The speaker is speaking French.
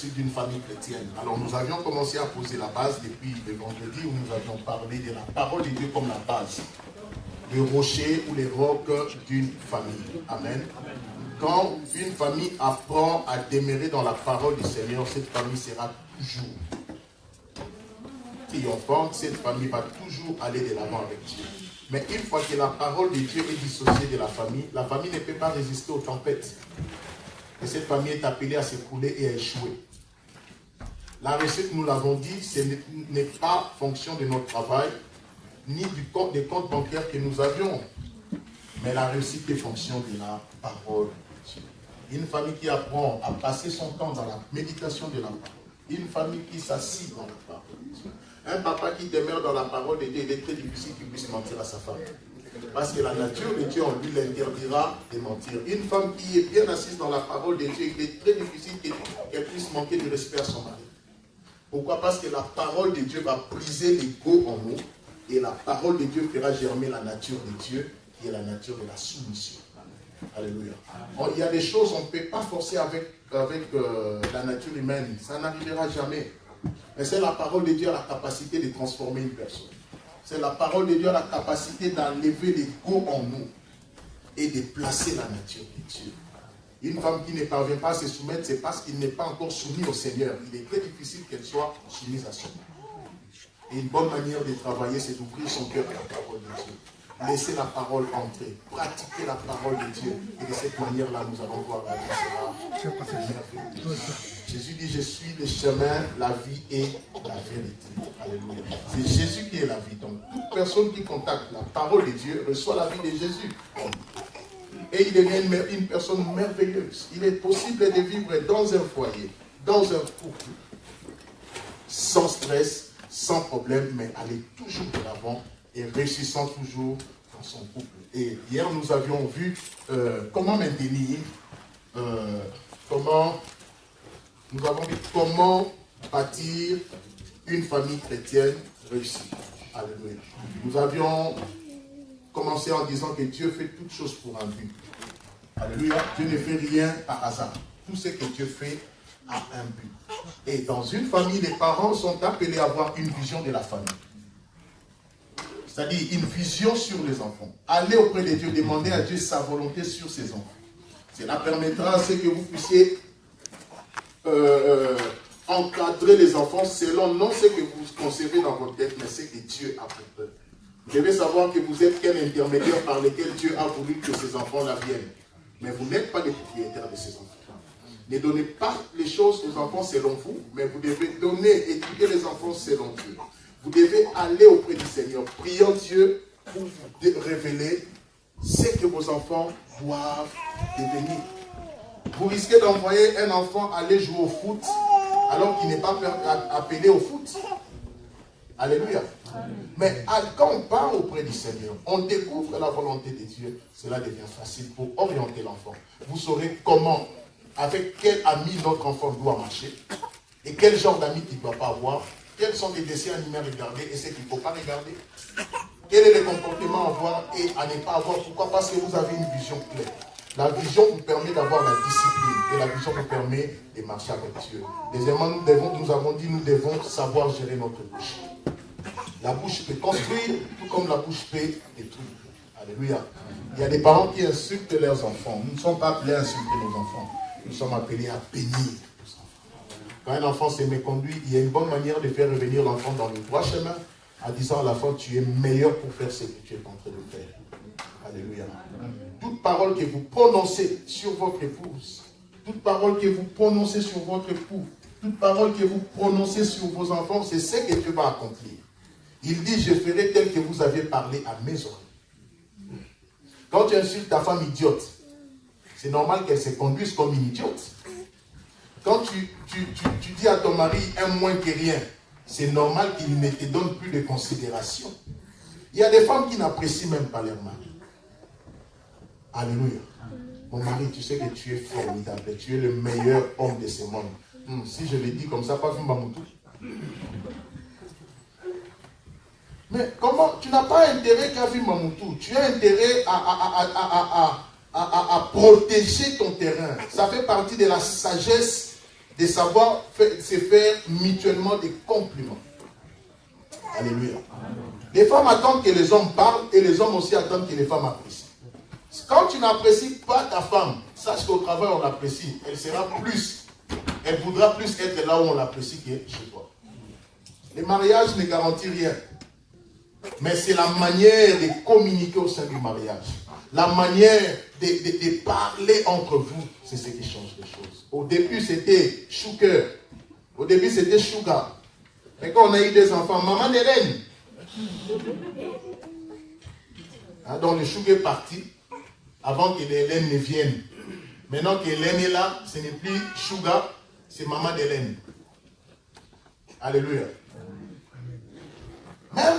d'une famille chrétienne. Alors nous avions commencé à poser la base depuis le vendredi où nous avions parlé de la parole de Dieu comme la base, le rocher ou les rocs d'une famille. Amen. Quand une famille apprend à demeurer dans la parole du Seigneur, cette famille sera toujours triomphante, cette famille va toujours aller de l'avant avec Dieu. Mais une fois que la parole de Dieu est dissociée de la famille ne peut pas résister aux tempêtes. Et cette famille est appelée à s'écrouler et à échouer. La recette, nous l'avons dit, ce n'est pas fonction de notre travail, ni des comptes bancaires que nous avions. Mais la réussite est fonction de la parole de Dieu. Une famille qui apprend à passer son temps dans la méditation de la parole. Une famille qui s'assied dans la parole de Dieu. Un papa qui demeure dans la parole de Dieu, il est très difficile qu'il puisse mentir à sa femme. Parce que la nature de Dieu, on lui l'interdira de mentir. Une femme qui est bien assise dans la parole de Dieu, il est très difficile qu'elle puisse manquer de respect à son mari. Pourquoi? Parce que la parole de Dieu va briser l'ego en nous et la parole de Dieu fera germer la nature de Dieu qui est la nature de la soumission. Alléluia. Il y a des choses qu'on ne peut pas forcer avec la nature humaine. Ça n'arrivera jamais. Mais c'est la parole de Dieu à la capacité de transformer une personne. C'est la parole de Dieu à la capacité d'enlever l'ego en nous et de placer la nature de Dieu. Une femme qui ne parvient pas à se soumettre, c'est parce qu'il n'est pas encore soumis au Seigneur. Il est très difficile qu'elle soit soumise à son mari. Et une bonne manière de travailler, c'est d'ouvrir son cœur à la parole de Dieu. Laisser la parole entrer, pratiquer la parole de Dieu. Et de cette manière-là, nous allons voir la vie sera. Jésus dit, je suis le chemin, la vie et la vérité. Alléluia. C'est Jésus qui est la vie. Donc, toute personne qui contacte la parole de Dieu reçoit la vie de Jésus. Et il devient une personne merveilleuse. Il est possible de vivre dans un foyer, dans un couple, sans stress, sans problème, mais aller toujours de l'avant et réussissant toujours dans son couple. Et hier, nous avions vu comment maintenir, comment bâtir une famille chrétienne réussie. Alléluia. Nous avions commencé en disant que Dieu fait toutes choses pour un but. Alléluia. Dieu ne fait rien par hasard. Tout ce que Dieu fait a un but. Et dans une famille, les parents sont appelés à avoir une vision de la famille. C'est-à-dire une vision sur les enfants. Allez auprès de Dieu, demandez à Dieu sa volonté sur ses enfants. Cela permettra à ce que vous puissiez encadrer les enfants selon non ce que vous concevez dans votre tête, mais ce que Dieu a pour eux. Vous devez savoir que vous êtes qu'un intermédiaire par lequel Dieu a voulu que ces enfants-là viennent. Mais vous n'êtes pas les propriétaires de ces enfants. Ne donnez pas les choses aux enfants selon vous, mais vous devez donner, éduquer les enfants selon Dieu. Vous devez aller auprès du Seigneur, priant Dieu pour vous révéler ce que vos enfants doivent devenir. Vous risquez d'envoyer un enfant aller jouer au foot alors qu'il n'est pas appelé au foot. Alléluia. Mais quand on part auprès du Seigneur, on découvre la volonté de Dieu, cela devient facile pour orienter l'enfant. Vous saurez comment, avec quel ami notre enfant doit marcher, et quel genre d'amis il ne doit pas avoir, quels sont les dessins animés à regarder et ceux qu'il ne faut pas regarder, quel est le comportement à avoir et à ne pas avoir. Pourquoi? Parce que vous avez une vision claire. La vision vous permet d'avoir la discipline et la vision vous permet de marcher avec Dieu. Deuxièmement, nous avons dit nous devons savoir gérer notre bouche. La bouche peut construire, tout comme la bouche peut détruire. Alléluia. Il y a des parents qui insultent leurs enfants. Nous ne sommes pas appelés à insulter nos enfants. Nous sommes appelés à bénir nos enfants. Quand un enfant s'est méconduit, il y a une bonne manière de faire revenir l'enfant dans le droit chemin, en disant à l'enfant, tu es meilleur pour faire ce que tu es en train de faire. Alléluia. Toute parole que vous prononcez sur votre épouse, toute parole que vous prononcez sur votre époux, toute parole que vous prononcez sur vos enfants, c'est ce que Dieu va accomplir. Il dit, je ferai tel que vous avez parlé à mes oreilles. Quand tu insultes ta femme idiote, c'est normal qu'elle se conduise comme une idiote. Quand tu dis à ton mari un moins que rien, c'est normal qu'il ne te donne plus de considération. Il y a des femmes qui n'apprécient même pas leur mari. Alléluia. Mon mari, tu sais que tu es formidable, tu es le meilleur homme de ce monde. Si je le dis comme ça, pas Mbamoutou. Mais comment? Tu n'as pas intérêt qu'à vivre Mamoutou. Tu as intérêt à protéger ton terrain. Ça fait partie de la sagesse de savoir se faire mutuellement des compliments. Alléluia. Les femmes attendent que les hommes parlent et les hommes aussi attendent que les femmes apprécient. Quand tu n'apprécies pas ta femme, sache qu'au travail on l'apprécie. Elle sera plus, elle voudra plus être là où on l'apprécie que chez toi. Le mariage ne garantit rien. Mais c'est la manière de communiquer au sein du mariage. La manière de parler entre vous, c'est ce qui change les choses. Au début, c'était choucœur. Au début, c'était chouga. Mais quand on a eu des enfants, maman d'Hélène. Donc le chouga est parti avant que Hélène ne vienne. Maintenant qu'Hélène est là, ce n'est plus chouga, c'est maman d'Hélène. Alléluia. Même